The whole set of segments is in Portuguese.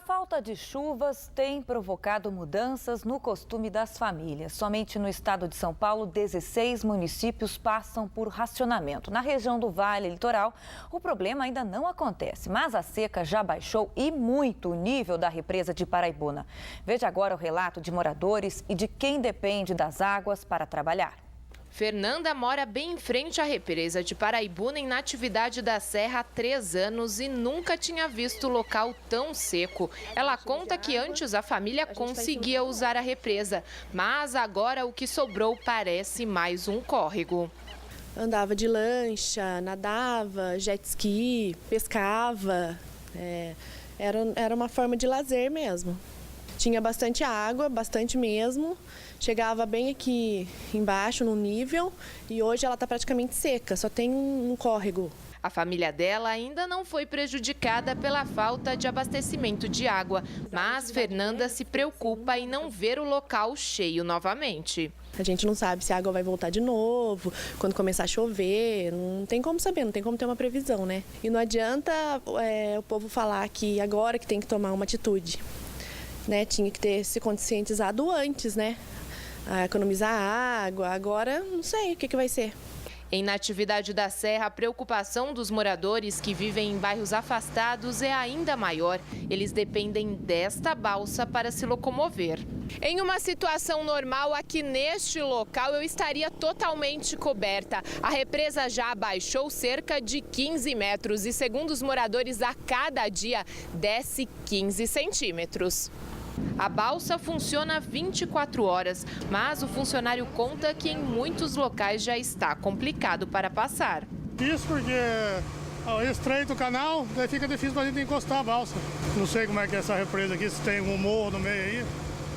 A falta de chuvas tem provocado mudanças no costume das famílias. Somente no estado de São Paulo, 16 municípios passam por racionamento. Na região do Vale Litoral, o problema ainda não acontece, mas a seca já baixou e muito o nível da represa de Paraibuna. Veja agora o relato de moradores e de quem depende das águas para trabalhar. Fernanda mora bem em frente à represa de Paraibuna, em Natividade da Serra, há 3 anos e nunca tinha visto o local tão seco. Ela conta que antes a família conseguia usar a represa, mas agora o que sobrou parece mais um córrego. Andava de lancha, nadava, jet ski, pescava. Era uma forma de lazer mesmo. Tinha bastante água, bastante mesmo. Chegava bem aqui embaixo no nível e hoje ela está praticamente seca, só tem um córrego. A família dela ainda não foi prejudicada pela falta de abastecimento de água, mas Fernanda se preocupa em não ver o local cheio novamente. A gente não sabe se a água vai voltar de novo, quando começar a chover, não tem como saber, não tem como ter uma previsão, né? E não adianta o povo falar que agora que tem que tomar uma atitude, né? Tinha que ter se conscientizado antes, né? A economizar água, agora não sei o que vai ser. Em Natividade da Serra, a preocupação dos moradores que vivem em bairros afastados é ainda maior. Eles dependem desta balsa para se locomover. Em uma situação normal, aqui neste local, eu estaria totalmente coberta. A represa já abaixou cerca de 15 metros e, segundo os moradores, a cada dia desce 15 centímetros. A balsa funciona 24 horas, mas o funcionário conta que em muitos locais já está complicado para passar. Isso porque estreita o canal, daí fica difícil para a gente encostar a balsa. Não sei como é que é essa represa aqui, se tem um morro no meio aí,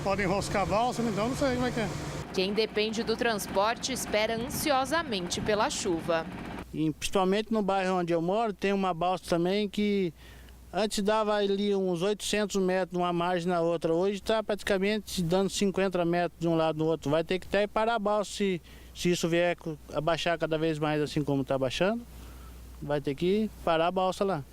pode enroscar a balsa, então não sei como é que é. Quem depende do transporte espera ansiosamente pela chuva. E principalmente no bairro onde eu moro, tem uma balsa também que antes dava ali uns 800 metros numa margem na outra. Hoje está praticamente dando 50 metros de um lado no outro. Vai ter que até parar a balsa se isso vier a baixar cada vez mais assim como está baixando. Vai ter que parar a balsa lá.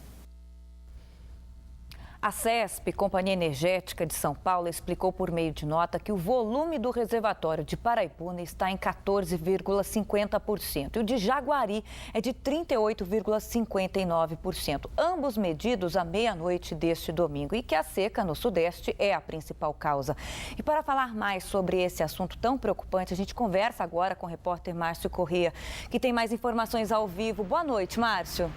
A CESP, Companhia Energética de São Paulo, explicou por meio de nota que o volume do reservatório de Paraibuna está em 14,50% e o de Jaguari é de 38,59%, ambos medidos à meia-noite deste domingo, e que a seca no Sudeste é a principal causa. E para falar mais sobre esse assunto tão preocupante, a gente conversa agora com o repórter Márcio Corrêa, que tem mais informações ao vivo. Boa noite, Márcio.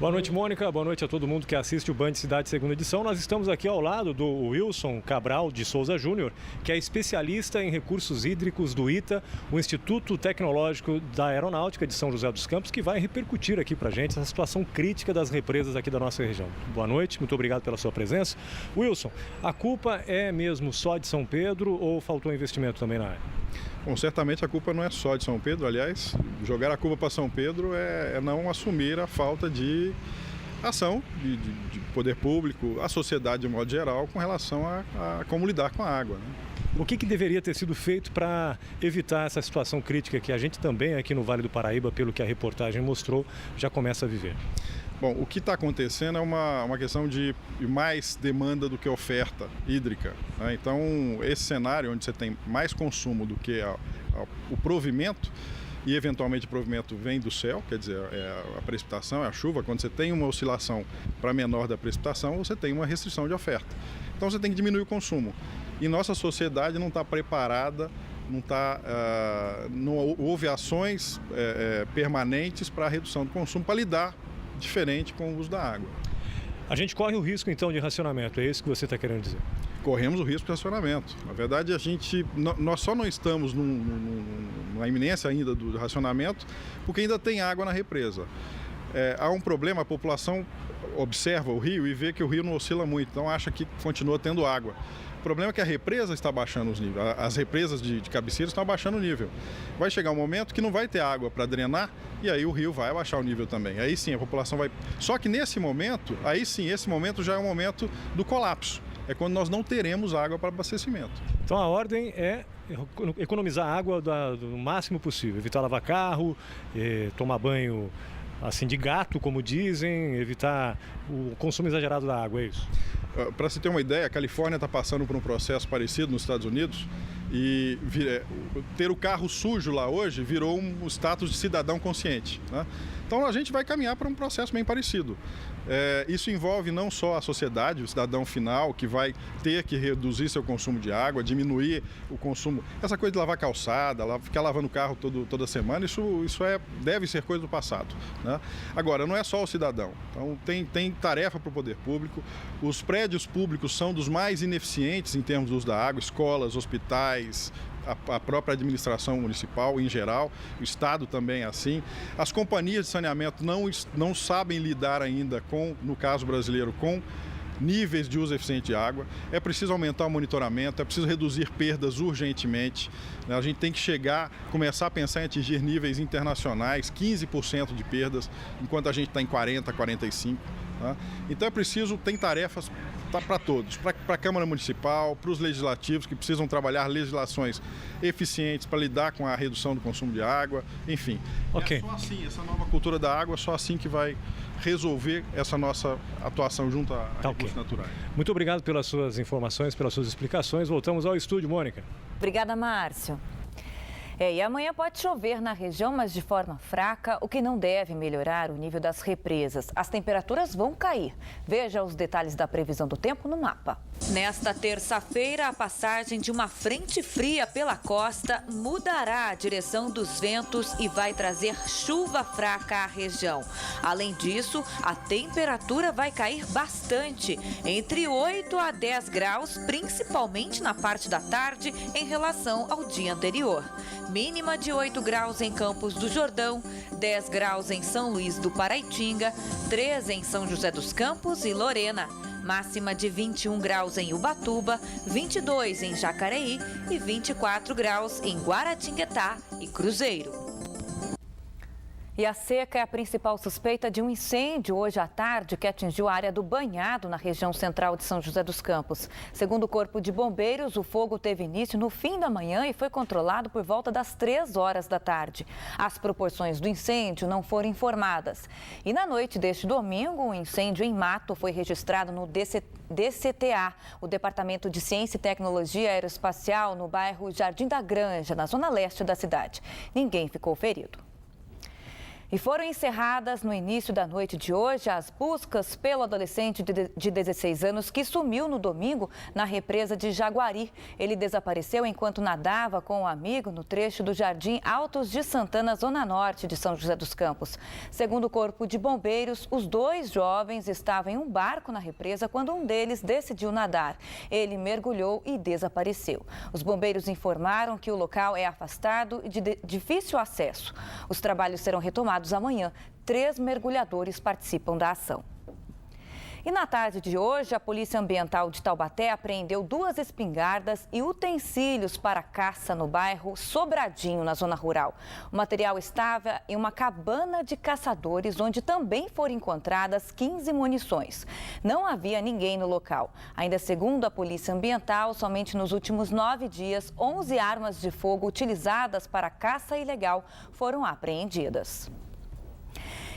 Boa noite, Mônica. Boa noite a todo mundo que assiste o Band Cidade Segunda Edição. Nós estamos aqui ao lado do Wilson Cabral de Souza Júnior, que é especialista em recursos hídricos do ITA, o Instituto Tecnológico da Aeronáutica de São José dos Campos, que vai repercutir aqui para a gente essa situação crítica das represas aqui da nossa região. Boa noite, muito obrigado pela sua presença. Wilson, a culpa é mesmo só de São Pedro ou faltou investimento também na área? Bom, certamente a culpa não é só de São Pedro, aliás, jogar a culpa para São Pedro é não assumir a falta de ação de poder público, a sociedade de modo geral, com relação a como lidar com a água, né? O que deveria ter sido feito para evitar essa situação crítica que a gente também aqui no Vale do Paraíba, pelo que a reportagem mostrou, já começa a viver? Bom, o que está acontecendo é uma questão de mais demanda do que oferta hídrica, né? Então, esse cenário onde você tem mais consumo do que o provimento, e eventualmente o provimento vem do céu, quer dizer, é a precipitação, é a chuva. Quando você tem uma oscilação para menor da precipitação, você tem uma restrição de oferta. Então, você tem que diminuir o consumo. E nossa sociedade não está preparada, não houve ações permanentes para a redução do consumo, para lidar diferente com o uso da água. A gente corre o risco, então, de racionamento, é isso que você está querendo dizer? Corremos o risco de racionamento. Na verdade, nós só não estamos numa iminência ainda do racionamento, porque ainda tem água na represa. Há um problema, a população observa o rio e vê que o rio não oscila muito, então acha que continua tendo água. O problema é que a represa está baixando os níveis, as represas de cabeceira estão abaixando o nível. Vai chegar um momento que não vai ter água para drenar e aí o rio vai abaixar o nível também. Aí sim, a população vai... Só que nesse momento, esse momento já é o momento do colapso. É quando nós não teremos água para abastecimento. Então a ordem é economizar água do máximo possível, evitar lavar carro, tomar banho assim de gato, como dizem, evitar o consumo exagerado da água, é isso? Para se ter uma ideia, a Califórnia está passando por um processo parecido nos Estados Unidos e ter o carro sujo lá hoje virou um status de cidadão consciente, né? Então a gente vai caminhar para um processo bem parecido. Isso envolve não só a sociedade, o cidadão final, que vai ter que reduzir seu consumo de água, diminuir o consumo. Essa coisa de lavar calçada, ficar lavando o carro toda semana, isso deve ser coisa do passado, né? Agora, não é só o cidadão. Então tem tarefa para o poder público. Os prédios públicos são dos mais ineficientes em termos do uso da água, escolas, hospitais, a própria administração municipal em geral, o Estado também é assim. As companhias de saneamento não sabem lidar ainda no caso brasileiro, com níveis de uso eficiente de água. É preciso aumentar o monitoramento, é preciso reduzir perdas urgentemente. A gente tem que começar a pensar em atingir níveis internacionais, 15% de perdas, enquanto a gente está em 40%, 45%. Tá? Então tem tarefas para todos, para a Câmara Municipal, para os legislativos que precisam trabalhar legislações eficientes para lidar com a redução do consumo de água, enfim. Okay. É só assim, essa nova cultura da água, só assim que vai resolver essa nossa atuação junto a recursos naturais. Muito obrigado pelas suas informações, pelas suas explicações. Voltamos ao estúdio, Mônica. Obrigada, Márcio. E amanhã pode chover na região, mas de forma fraca, o que não deve melhorar o nível das represas. As temperaturas vão cair. Veja os detalhes da previsão do tempo no mapa. Nesta terça-feira, a passagem de uma frente fria pela costa mudará a direção dos ventos e vai trazer chuva fraca à região. Além disso, a temperatura vai cair bastante, entre 8 a 10 graus, principalmente na parte da tarde, em relação ao dia anterior. Mínima de 8 graus em Campos do Jordão, 10 graus em São Luís do Paraitinga, 13 em São José dos Campos e Lorena. Máxima de 21 graus em Ubatuba, 22 em Jacareí e 24 graus em Guaratinguetá e Cruzeiro. E a seca é a principal suspeita de um incêndio hoje à tarde que atingiu a área do Banhado, na região central de São José dos Campos. Segundo o Corpo de Bombeiros, o fogo teve início no fim da manhã e foi controlado por volta das 3 horas da tarde. As proporções do incêndio não foram informadas. E na noite deste domingo, um incêndio em mato foi registrado no DCTA, o Departamento de Ciência e Tecnologia Aeroespacial, no bairro Jardim da Granja, na zona leste da cidade. Ninguém ficou ferido. E foram encerradas no início da noite de hoje as buscas pelo adolescente de 16 anos que sumiu no domingo na represa de Jaguari. Ele desapareceu enquanto nadava com um amigo no trecho do Jardim Altos de Santana, zona norte de São José dos Campos. Segundo o Corpo de Bombeiros, os 2 jovens estavam em um barco na represa quando um deles decidiu nadar. Ele mergulhou e desapareceu. Os bombeiros informaram que o local é afastado e de difícil acesso. Os trabalhos serão retomados amanhã. 3 mergulhadores participam da ação. E na tarde de hoje, a Polícia Ambiental de Taubaté apreendeu 2 espingardas e utensílios para caça no bairro Sobradinho, na zona rural. O material estava em uma cabana de caçadores, onde também foram encontradas 15 munições. Não havia ninguém no local. Ainda segundo a Polícia Ambiental, somente nos últimos 9 dias, 11 armas de fogo utilizadas para caça ilegal foram apreendidas.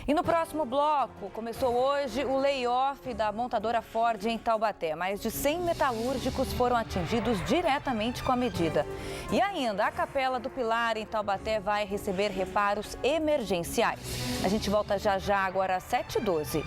E no próximo bloco, começou hoje o layoff da montadora Ford em Taubaté. Mais de 100 metalúrgicos foram atingidos diretamente com a medida. E ainda, a Capela do Pilar em Taubaté vai receber reparos emergenciais. A gente volta já agora às 7h12.